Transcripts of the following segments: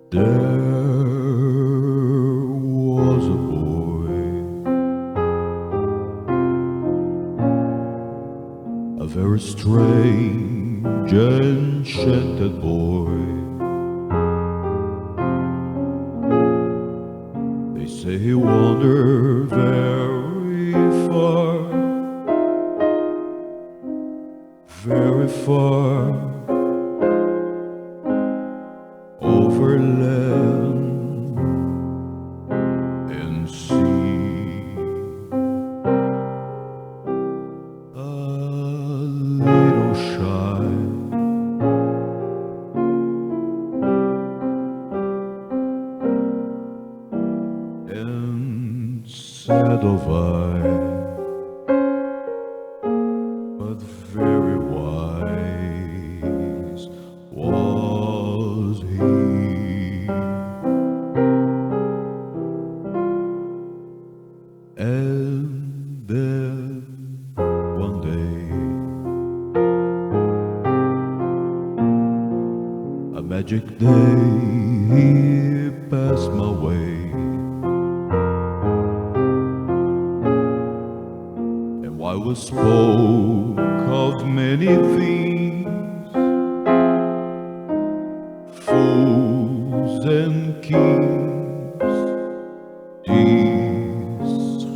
There was a boy, a very strange, enchanted boy. They say he wandered very far, very far, over land and sea. A little shy, and sad of eye, but very wise was he. And then one day, a magic day, he passed my way. And while we spoke of many things, fools and kings, this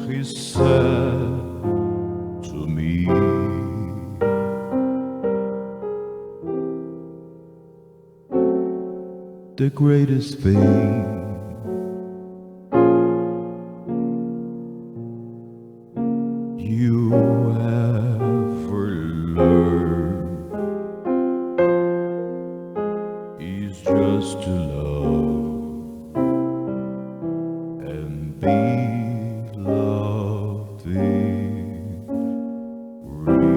he said to me: the greatest thing you ever learned is just to love and be loved in return.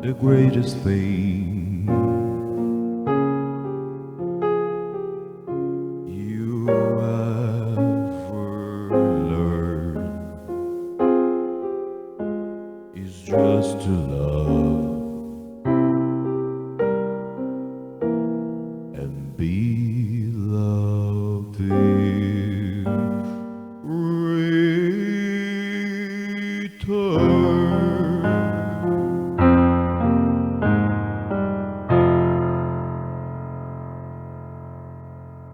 The greatest thing you ever learned is just to love and be loved in return.